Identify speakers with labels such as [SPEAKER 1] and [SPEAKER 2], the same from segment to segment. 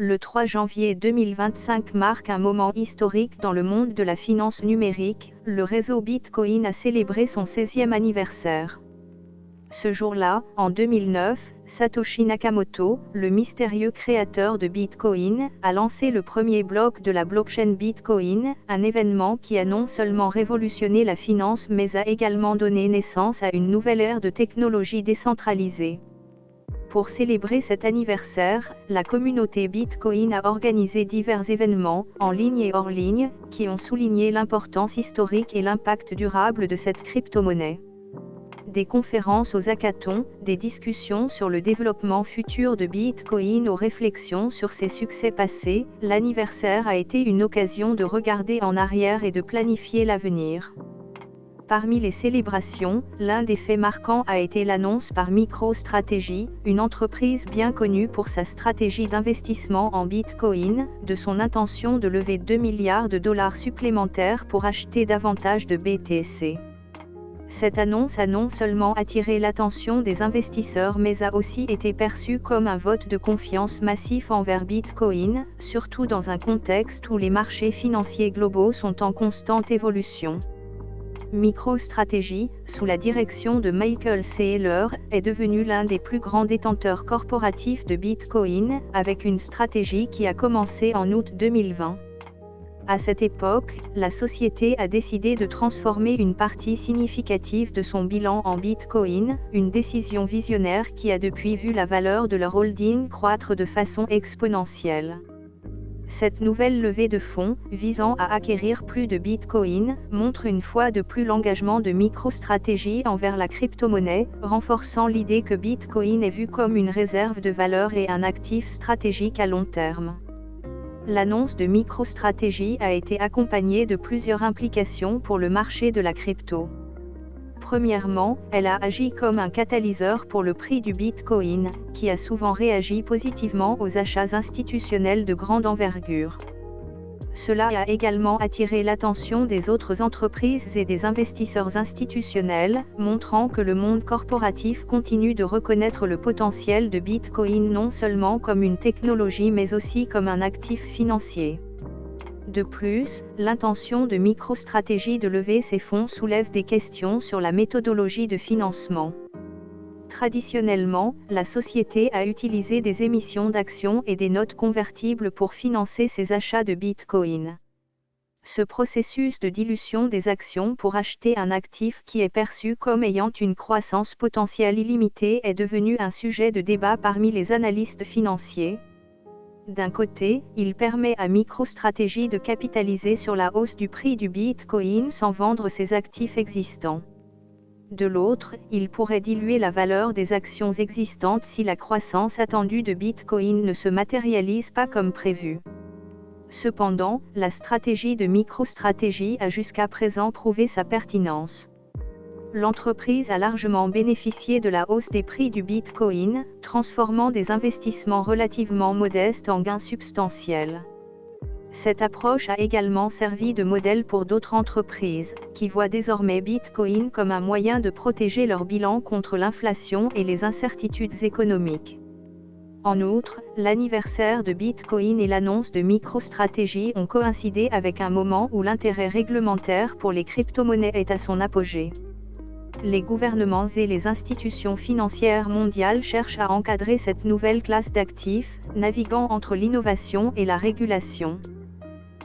[SPEAKER 1] Le 3 janvier 2025 marque un moment historique dans le monde de la finance numérique, le réseau Bitcoin a célébré son 16e anniversaire. Ce jour-là, en 2009, Satoshi Nakamoto, le mystérieux créateur de Bitcoin, a lancé le premier bloc de la blockchain Bitcoin, un événement qui a non seulement révolutionné la finance mais a également donné naissance à une nouvelle ère de technologie décentralisée. Pour célébrer cet anniversaire, la communauté Bitcoin a organisé divers événements, en ligne et hors ligne, qui ont souligné l'importance historique et l'impact durable de cette crypto-monnaie. Des conférences aux hackathons, des discussions sur le développement futur de Bitcoin aux réflexions sur ses succès passés, l'anniversaire a été une occasion de regarder en arrière et de planifier l'avenir. Parmi les célébrations, l'un des faits marquants a été l'annonce par MicroStrategy, une entreprise bien connue pour sa stratégie d'investissement en Bitcoin, de son intention de lever 2 milliards de dollars supplémentaires pour acheter davantage de BTC. Cette annonce a non seulement attiré l'attention des investisseurs mais a aussi été perçue comme un vote de confiance massif envers Bitcoin, surtout dans un contexte où les marchés financiers globaux sont en constante évolution. MicroStrategy, sous la direction de Michael Saylor, est devenu l'un des plus grands détenteurs corporatifs de Bitcoin, avec une stratégie qui a commencé en août 2020. À cette époque, la société a décidé de transformer une partie significative de son bilan en Bitcoin, une décision visionnaire qui a depuis vu la valeur de leur holding croître de façon exponentielle. Cette nouvelle levée de fonds, visant à acquérir plus de Bitcoin, montre une fois de plus l'engagement de MicroStrategy envers la crypto-monnaie, renforçant l'idée que Bitcoin est vu comme une réserve de valeur et un actif stratégique à long terme. L'annonce de MicroStrategy a été accompagnée de plusieurs implications pour le marché de la crypto. Premièrement, elle a agi comme un catalyseur pour le prix du Bitcoin, qui a souvent réagi positivement aux achats institutionnels de grande envergure. Cela a également attiré l'attention des autres entreprises et des investisseurs institutionnels, montrant que le monde corporatif continue de reconnaître le potentiel de Bitcoin non seulement comme une technologie mais aussi comme un actif financier. De plus, l'intention de MicroStrategy de lever ces fonds soulève des questions sur la méthodologie de financement. Traditionnellement, la société a utilisé des émissions d'actions et des notes convertibles pour financer ses achats de Bitcoin. Ce processus de dilution des actions pour acheter un actif qui est perçu comme ayant une croissance potentielle illimitée est devenu un sujet de débat parmi les analystes financiers. D'un côté, il permet à MicroStrategy de capitaliser sur la hausse du prix du Bitcoin sans vendre ses actifs existants. De l'autre, il pourrait diluer la valeur des actions existantes si la croissance attendue de Bitcoin ne se matérialise pas comme prévu. Cependant, la stratégie de MicroStrategy a jusqu'à présent prouvé sa pertinence. L'entreprise a largement bénéficié de la hausse des prix du Bitcoin, transformant des investissements relativement modestes en gains substantiels. Cette approche a également servi de modèle pour d'autres entreprises, qui voient désormais Bitcoin comme un moyen de protéger leur bilan contre l'inflation et les incertitudes économiques. En outre, l'anniversaire de Bitcoin et l'annonce de MicroStrategy ont coïncidé avec un moment où l'intérêt réglementaire pour les crypto-monnaies est à son apogée. Les gouvernements et les institutions financières mondiales cherchent à encadrer cette nouvelle classe d'actifs, naviguant entre l'innovation et la régulation.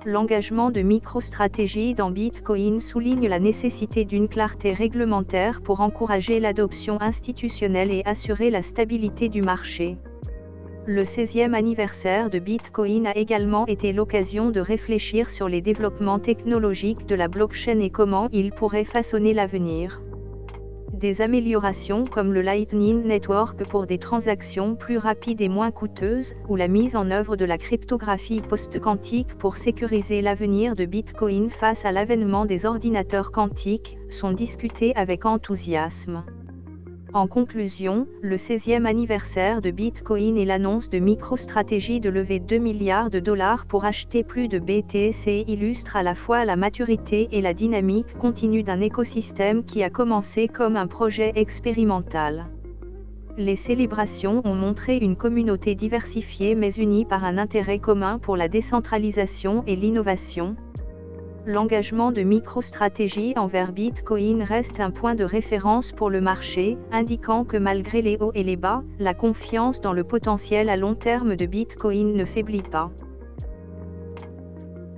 [SPEAKER 1] L'engagement de MicroStrategy dans Bitcoin souligne la nécessité d'une clarté réglementaire pour encourager l'adoption institutionnelle et assurer la stabilité du marché. Le 16e anniversaire de Bitcoin a également été l'occasion de réfléchir sur les développements technologiques de la blockchain et comment ils pourraient façonner l'avenir. Des améliorations comme le Lightning Network pour des transactions plus rapides et moins coûteuses, ou la mise en œuvre de la cryptographie post-quantique pour sécuriser l'avenir de Bitcoin face à l'avènement des ordinateurs quantiques, sont discutées avec enthousiasme. En conclusion, le 16e anniversaire de Bitcoin et l'annonce de MicroStrategy de lever 2 milliards de dollars pour acheter plus de BTC illustrent à la fois la maturité et la dynamique continue d'un écosystème qui a commencé comme un projet expérimental. Les célébrations ont montré une communauté diversifiée mais unie par un intérêt commun pour la décentralisation et l'innovation. L'engagement de MicroStrategy envers Bitcoin reste un point de référence pour le marché, indiquant que malgré les hauts et les bas, la confiance dans le potentiel à long terme de Bitcoin ne faiblit pas.